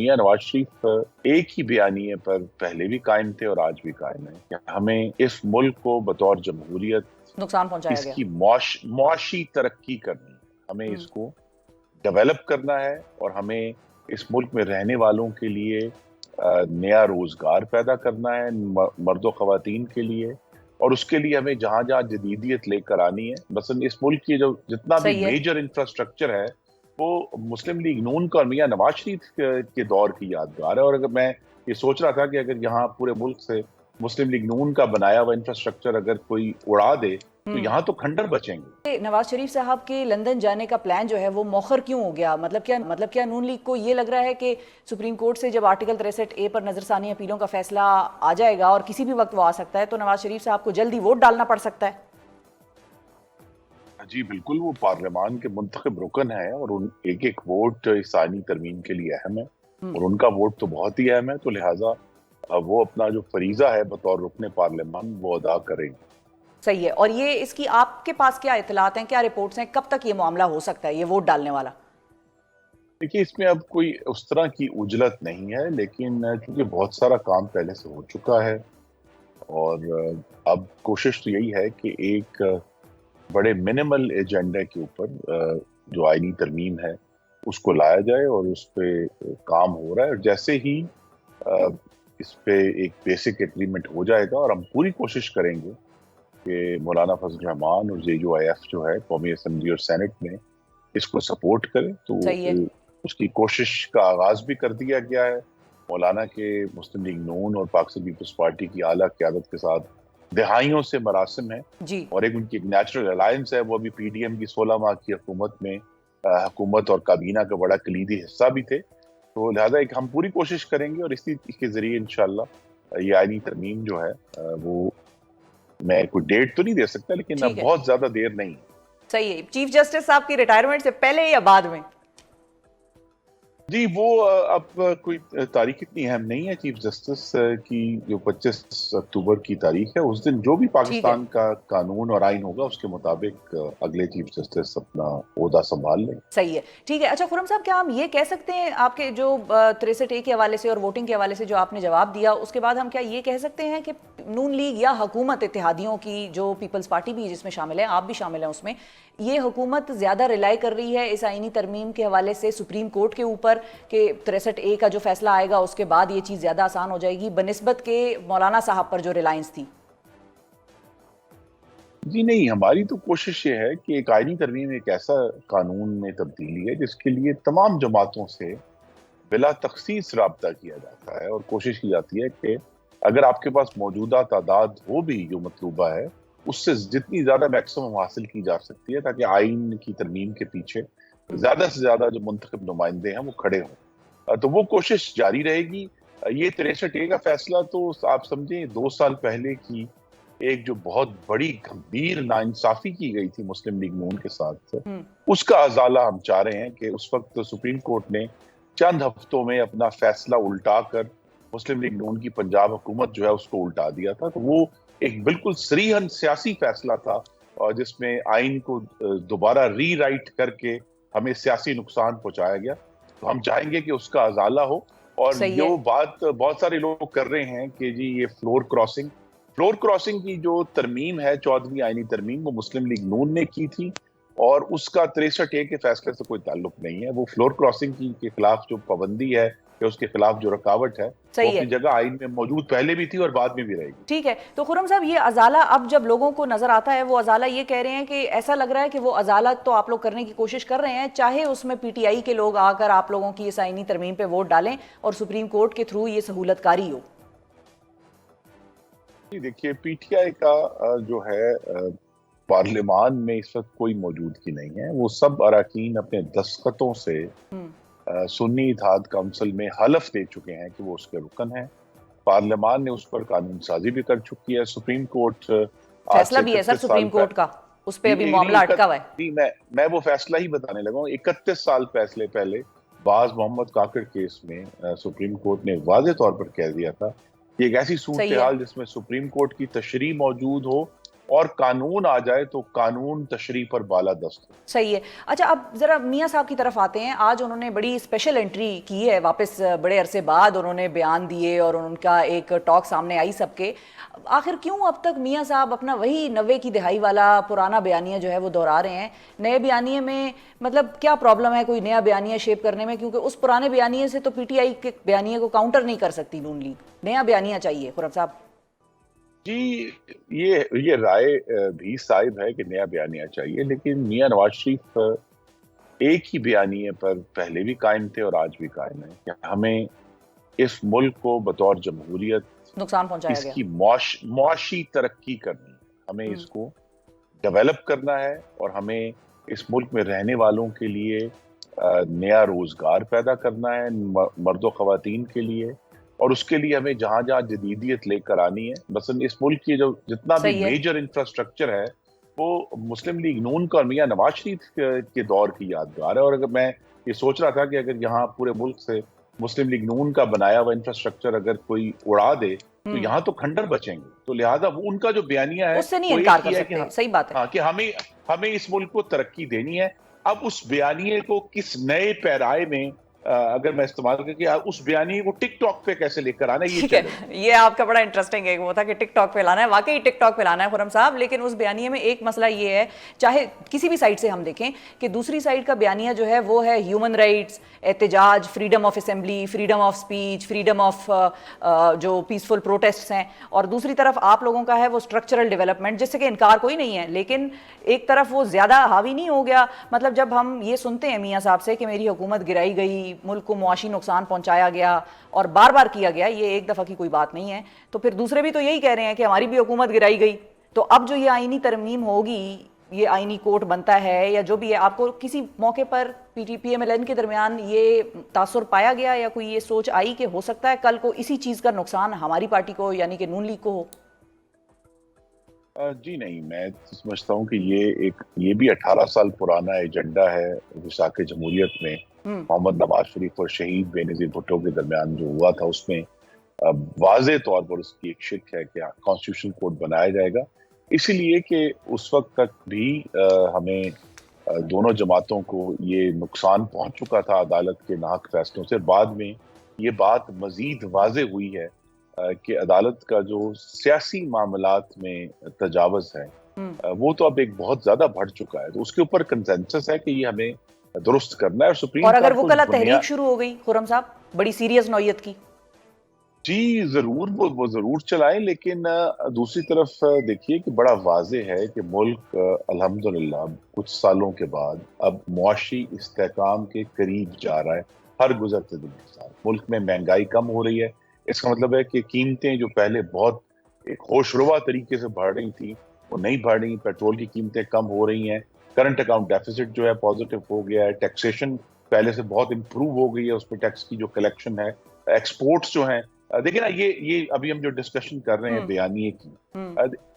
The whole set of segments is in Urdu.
میاں نواز شریف ایک ہی بیانیے پر پہلے بھی قائم تھے اور آج بھی قائم ہیں کہ ہمیں اس ملک کو بطور جمہوریت نقصان پہنچایا اس گیا. کی معاشی ترقی کرنی ہے، ہمیں اس کو ڈیولپ کرنا ہے اور ہمیں اس ملک میں رہنے والوں کے لیے نیا روزگار پیدا کرنا ہے، مرد و خواتین کے لیے، اور اس کے لیے ہمیں جہاں جہاں جدیدیت لے کر آنی ہے. مثلا اس ملک کی جو جتنا بھی صحیح ہے. میجر انفراسٹرکچر ہے وہ مسلم لیگ نون کا اور میاں نواز شریف کے دور کی یادگار ہے. اور اگر میں یہ سوچ رہا تھا کہ اگر یہاں پورے ملک سے مسلم لیگ نون کا بنایا ہوا انفراسٹرکچر اگر کوئی اڑا دے تو یہاں تو کھنڈر بچیں گے. نواز شریف صاحب کے لندن جانے کا پلان جو ہے وہ مؤخر کیوں ہو گیا؟ مطلب کیا نون لیگ کو یہ لگ رہا ہے کہ سپریم کورٹ سے جب آرٹیکل 63A پر نظر ثانی اپیلوں کا فیصلہ آ جائے گا اور کسی بھی وقت وہ آ سکتا ہے تو نواز شریف صاحب کو جلدی ووٹ ڈالنا پڑ سکتا ہے؟ جی بالکل، وہ پارلیمان کے منتخب رکن ہیں اور ان ایک ایک ووٹ ثانی ترمیم کے لیے اہم ہے اور ان کا ووٹ تو بہت ہی اہم ہے، تو لہٰذا وہ اپنا جو فریضہ ہے بطور رکن پارلیمان وہ ادا کریں گے. صحیح ہے. اور یہ اس کی آپ کے پاس کیا اطلاعات ہیں، کیا رپورٹس ہیں، کب تک یہ معاملہ ہو سکتا ہے یہ ووٹ ڈالنے والا؟ دیکھیے اس میں اب کوئی اس طرح کی عجلت نہیں ہے، لیکن چونکہ بہت سارا کام پہلے سے ہو چکا ہے اور اب کوشش تو یہی ہے کہ ایک بڑے منیمل ایجنڈے کے اوپر جو آئینی ترمیم ہے اس کو لایا جائے اور اس پہ کام ہو رہا ہے. اور جیسے ہی اس پہ ایک بیسک ایگریمنٹ ہو جائے گا اور ہم پوری کوشش کریں گے کہ مولانا فضل الرحمان اور JUIF جو ہے قومی اسمبلی اور سینٹ میں اس کو سپورٹ کرے، تو صحیح ہے. اس کی کوشش کا آغاز بھی کر دیا گیا ہے. مولانا کے مسلم لیگ نون اور پاکستان پیپلز پارٹی کی اعلیٰ قیادت کے ساتھ دہائیوں سے مراسم ہے جی. اور ایک ان کی ایک نیچرل الائنس ہے. وہ ابھی PDM کی 16 ماہ کی حکومت میں حکومت اور کابینہ کا بڑا کلیدی حصہ بھی تھے، تو لہٰذا ایک ہم پوری کوشش کریں گے اور اسی کے ذریعے انشاءاللہ یہ آئینی ترمیم جو ہے وہ میں کوئی ڈیٹ تو نہیں دے سکتا لیکن اب بہت زیادہ دیر نہیں. صحیح ہے. چیف جسٹس صاحب کی ریٹائرمنٹ سے پہلے یا بعد میں؟ جی وہ اب کوئی تاریخ اتنی اہم نہیں ہے. چیف جسٹس کی جو 25 اکتوبر کی تاریخ ہے اس دن جو بھی پاکستان کا قانون اور آئین ہوگا اس کے مطابق اگلے چیف جسٹس اپنا عہدہ سنبھال لیں. صحیح ہے. ٹھیک ہے. اچھا خرم صاحب، کیا ہم یہ کہہ سکتے ہیں آپ کے جو 63A کے حوالے سے اور ووٹنگ کے حوالے سے جو آپ نے جواب دیا اس کے بعد ہم کیا یہ کہہ سکتے ہیں کہ نون لیگ یا حکومت اتحادیوں کی جو پیپلز پارٹی بھی جس میں شامل ہے، آپ بھی شامل ہیں اس میں، یہ حکومت زیادہ ریلائی کر رہی ہے اس آئینی ترمیم کے حوالے سے سپریم کورٹ کے اوپر کہ 63A کا جو فیصلہ آئے گا اس کے بعد یہ چیز زیادہ آسان ہو جائے گی بنسبت کے مولانا صاحب پر جو ریلائنس تھی؟ جی نہیں، ہماری تو کوشش یہ ہے کہ ایک آئینی ترمیم ایک ایسا قانون میں تبدیلی ہے جس کے لیے تمام جماعتوں سے بلا تخصیص رابطہ کیا جاتا ہے اور کوشش کی جاتی ہے کہ اگر آپ کے پاس موجودہ تعداد ہو بھی جو مطلوبہ ہے اس سے جتنی زیادہ میکسیمم حاصل کی جا سکتی ہے تاکہ آئین کی ترمیم کے پیچھے زیادہ سے زیادہ جو منتخب نمائندے ہیں وہ کھڑے ہوں. تو وہ کوشش جاری رہے گی. یہ 63A کا فیصلہ تو آپ سمجھیں 2 سال پہلے کی ایک جو بہت بڑی گمبھیر ناانصافی کی گئی تھی مسلم لیگ نون کے ساتھ اس کا ازالہ ہم چاہ رہے ہیں کہ اس وقت سپریم کورٹ نے چند ہفتوں میں اپنا فیصلہ الٹا کر مسلم لیگ نون کی پنجاب حکومت جو ہے اس کو الٹا دیا تھا. تو وہ ایک بالکل صریحاً سیاسی فیصلہ تھا اور جس میں آئین کو دوبارہ ری رائٹ کر کے ہمیں سیاسی نقصان پہنچایا گیا. تو ہم چاہیں گے کہ اس کا ازالہ ہو. اور جو بات بہت سارے لوگ کر رہے ہیں کہ جی یہ فلور کراسنگ کی جو ترمیم ہے 14ویں آئینی ترمیم وہ مسلم لیگ نون نے کی تھی اور اس کا 63A کے فیصلے سے کوئی تعلق نہیں ہے. وہ فلور کراسنگ کے خلاف جو پابندی ہے یا اس کے خلاف جو رکاوٹ ہے وہ اپنی جگہ آئین میں موجود پہلے بھی تھی اور بعد میں بھی رہے گی. ٹھیک ہے. تو خرم صاحب یہ ازالہ اب جب لوگوں کو نظر آتا ہے وہ ازالہ یہ کہہ رہے ہیں کہ ایسا لگ رہا ہے کہ وہ ازالہ تو آپ لوگ کرنے کی کوشش کر رہے ہیں چاہے اس میں PTI کے لوگ آ کر آپ لوگوں کی اس آئینی ترمیم پہ ووٹ ڈالیں اور سپریم کورٹ کے تھرو یہ سہولت کاری ہو. دیکھیے PTI کا جو ہے پارلیمان میں اس وقت کوئی موجودگی نہیں ہے. وہ سب اراکین اپنے دستخطوں سے سنی اتحاد کونسل میں حلف دے چکے ہیں کہ وہ اس کے رکن ہیں. پارلیمان نے اس پر قانون سازی بھی کر چکی ہے. سپریم کورٹ فیصلہ بھی ہے سر سپریم کورٹ کا اس پہ ابھی معاملہ اٹکا ہوا ہے. میں وہ فیصلہ ہی بتانے لگا ہوں. 31 سال فیصلے پہلے باز محمد کاکڑ کیس میں سپریم کورٹ نے واضح طور پر کہہ دیا تھا کہ ایک ایسی صورتحال جس میں سپریم کورٹ کی تشریح موجود ہو اور قانون آ جائے تو قانون تشریح پر بالا دست. صحیح ہے. اچھا اب ذرا میاں صاحب کی طرف آتے ہیں. آج انہوں نے بڑی اسپیشل انٹری کی ہے, واپس بڑے عرصے بعد انہوں نے بیان دیے اور ان کا ایک ٹاک سامنے آئی سب کے. آخر کیوں اب تک میاں صاحب اپنا وہی 90 کی دہائی والا پرانا بیانیہ جو ہے وہ دہرا رہے ہیں؟ نئے بیانیے میں مطلب کیا پرابلم ہے کوئی نیا بیانیہ شیپ کرنے میں؟ کیونکہ اس پرانے بیانیے سے تو پی ٹی آئی کے بیانیے کو کاؤنٹر نہیں کر سکتی نون لیگ. نیا بیانیہ چاہیے خرم صاحب. جی یہ رائے بھی صاحب ہے کہ نیا بیانیہ چاہیے, لیکن میاں نواز شریف ایک ہی بیانیے پر پہلے بھی قائم تھے اور آج بھی قائم ہیں کہ ہمیں اس ملک کو بطور جمہوریت نقصان پہنچایا اس گیا, کی معاشی ترقی کرنی, ہمیں اس کو ڈیولپ کرنا ہے اور ہمیں اس ملک میں رہنے والوں کے لیے نیا روزگار پیدا کرنا ہے, مرد و خواتین کے لیے, اور اس کے لیے ہمیں جہاں جہاں جدیدیت لے کر آنی ہے. مثلا اس ملک کی جو جتنا بھی میجر انفراسٹرکچر ہے وہ مسلم لیگ نون کا اور میاں نواز شریف کے دور کی یادگار ہے. اور اگر میں یہ سوچ رہا تھا کہ اگر یہاں پورے ملک سے مسلم لیگ نون کا بنایا ہوا انفراسٹرکچر اگر کوئی اڑا دے تو یہاں تو کھنڈر بچیں گے. تو لہٰذا وہ ان کا جو بیانیہ ہے اس سے نہیں انکار کر سکتے. صحیح بات ہے کہ ہمیں اس ملک کو ترقی دینی ہے. اب اس بیانیے کو کس نئے پیرائے میں اگر میں استعمال کر کے اس بیانیے کو ٹک ٹاک پہ کیسے لے کر آنا ہے, یہ چیلنج. یہ آپ کا بڑا انٹرسٹنگ ہے وہ تھا کہ ٹک ٹاک پہ لانا ہے, واقعی ٹک ٹاک پہ لانا ہے خرم صاحب. لیکن اس بیانیے میں ایک مسئلہ یہ ہے, چاہے کسی بھی سائڈ سے ہم دیکھیں, کہ دوسری سائڈ کا بیانیہ جو ہے وہ ہے ہیومن رائٹس, احتجاج, freedom of assembly, freedom of speech, freedom of جو پیسفل پروٹیسٹس ہیں, اور دوسری طرف آپ لوگوں کا ہے وہ اسٹرکچرل ڈیولپمنٹ, جس سے کہ انکار کوئی نہیں ہے. لیکن ایک طرف وہ زیادہ حاوی نہیں ہو گیا. مطلب جب ہم یہ سنتے ہیں میاں صاحب سے کہ میری حکومت گرائی گئی, ملک کو معاشی نقصان پہنچایا گیا اور بار بار کیا گیا, یہ ایک دفعہ کی کوئی بات نہیں ہے, تو پھر دوسرے بھی تو یہی کہہ رہے ہیں کہ ہماری بھی حکومت گرائی گئی. تو اب جو یہ آئینی ترمیم ہوگی, یہ آئینی کوٹ بنتا ہے یا جو بھی ہے, آپ کو کسی موقع پر پی ایم ایل این کے درمیان یہ تاثر پایا گیا یا کوئی یہ سوچ آئی کہ ہو سکتا ہے کل کو اسی چیز کا نقصان ہماری پارٹی کو یعنی کہ نون لیگ کو ہو؟ جی نہیں, میں سمجھتا ہوں کہ یہ بھی 18 سال پرانا ایجنڈا ہے وثاق جمہوریت میں. محمد نواز شریف اور شہید بے نظیر بھٹو کے درمیان جو ہوا تھا اس میں واضح طور پر اس کی ایک شک ہے کہ کانسٹیٹیوشن کوڈ بنایا جائے گا, اسی لیے کہ اس وقت تک بھی ہمیں دونوں جماعتوں کو یہ نقصان پہنچ چکا تھا عدالت کے ناحق فیصلوں سے. بعد میں یہ بات مزید واضح ہوئی ہے کہ عدالت کا جو سیاسی معاملات میں تجاوز ہے وہ تو اب ایک بہت زیادہ بڑھ چکا ہے. تو اس کے اوپر کنسنسس ہے کہ یہ ہمیں درست کرنا ہے. اور اگر وہ کل تحریک شروع ہو گئی خرم صاحب بڑی سیریس نوعیت کی, جی ضرور وہ ضرور چلائیں, لیکن دوسری طرف دیکھیے کہ بڑا واضح ہے کہ ملک الحمدللہ کچھ سالوں کے بعد اب معاشی استحکام کے قریب جا رہا ہے. ہر گزرتے دن کے ساتھ ملک میں مہنگائی کم ہو رہی ہے. اس کا مطلب ہے کہ قیمتیں جو پہلے بہت ایک ہوش روا طریقے سے بڑھ رہی تھیں وہ نہیں بڑھ رہی. پیٹرول کی قیمتیں کم ہو رہی ہیں, کرنٹ اکاؤنٹ ڈیفیسٹ جو ہے پازیٹیو ہو گیا ہے, ٹیکسیشن پہلے سے بہت امپروو ہو گئی ہے, اس پہ ٹیکس کی جو کلیکشن ہے, ایکسپورٹس جو ہیں. دیکھیں نا یہ ابھی ہم جو ڈسکشن کر رہے ہیں بیانیے کی,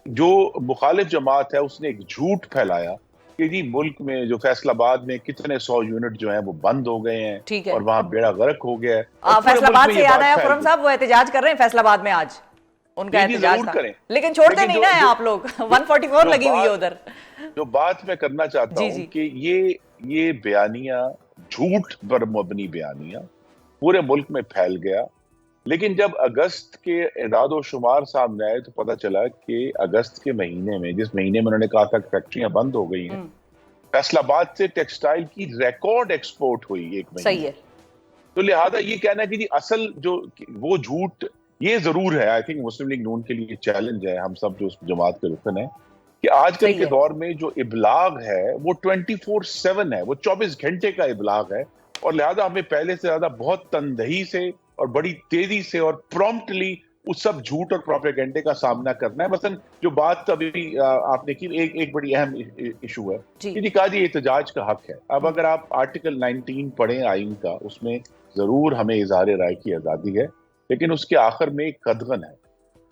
جو مخالف جماعت ہے اس نے ایک جھوٹ پھیلایا کہ جی ملک میں جو فیصل آباد میں کتنے 100 یونٹ جو ہیں وہ بند ہو گئے ہیں اور وہاں بیڑا غرق ہو گیا ہے. فیصل آباد سے یاد آیا خرم صاحب, وہ احتجاج کر رہے ہیں فیصل آباد میں, آج ان کا احتجاج تھا, لیکن چھوڑتے نہیں نا آپ لوگ, 144 لگی ہوئی ہے ادھر. جو بات میں کرنا چاہتا ہوں کہ یہ بیانیہ جھوٹ پر مبنی بیانیہ پورے ملک میں پھیل گیا. لیکن جب اگست کے اعداد و شمار سامنے آئے تو پتہ چلا کہ اگست کے مہینے میں, جس مہینے میں انہوں نے کہا تھا کہ فیکٹریاں بند ہو گئی ہیں, فیصل آباد سے ٹیکسٹائل کی ریکارڈ ایکسپورٹ ہوئی ایک مہینے. صحیح ہے. تو لہٰذا یہ کہنا کہ جی اصل جو وہ جھوٹ, یہ ضرور ہے, آئی تھنک مسلم لیگ نون کے لیے چیلنج ہے, ہم سب جو اس جماعت کے رکن ہیں, کہ آج کل کے دور میں جو ابلاغ ہے وہ 24/7 ہے, وہ 24 گھنٹے کا ابلاغ ہے, اور لہٰذا ہمیں پہلے سے زیادہ بہت تندہی سے اور بڑی تیزی سے اور پرومپٹلی اس سب جھوٹ اور پروپیگنڈے کا سامنا کرنا ہے. مثلا جو بات ابھی آپ نے کی, ایک بڑی اہم ایشو ہے کہ کہا جی احتجاج کا حق ہے. اب اگر آپ آرٹیکل 19 پڑھیں آئین کا, اس میں ضرور ہمیں اظہار رائے کی آزادی ہے, لیکن اس کے آخر میں ایک قدغن ہے,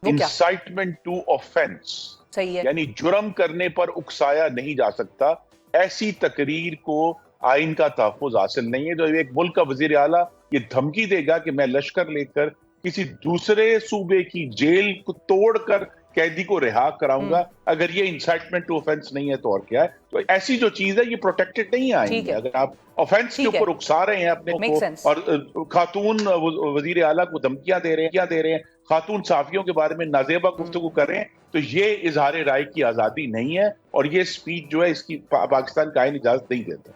انسائٹمنٹ ٹو آفینس, یعنی جرم کرنے پر اکسایا نہیں جا سکتا. ایسی تقریر کو آئین کا تحفظ حاصل نہیں ہے. جو ایک ملک کا وزیر اعلیٰ یہ دھمکی دے گا کہ میں لشکر لے کر کسی دوسرے صوبے کی جیل کو توڑ کر قیدی کو رہا کراؤں گا. اگر یہ انسائٹمنٹ ٹو آفینس نہیں ہے تو اور کیا ہے؟ تو ایسی جو چیز ہے یہ پروٹیکٹڈ نہیں آئیں گے. اگر آپ آفینس کے اوپر اکسا رہے ہیں اپنے کو اور خاتون وزیر اعلیٰ کو دھمکیاں دے رہے ہیں, خاتون صحافیوں کے بارے میں نازیبا گفتگو کر رہے ہیں, تو یہ اظہار رائے کی آزادی نہیں ہے, اور یہ سپیچ جو ہے اس کی پاکستان کا آئین اجازت نہیں دیتا.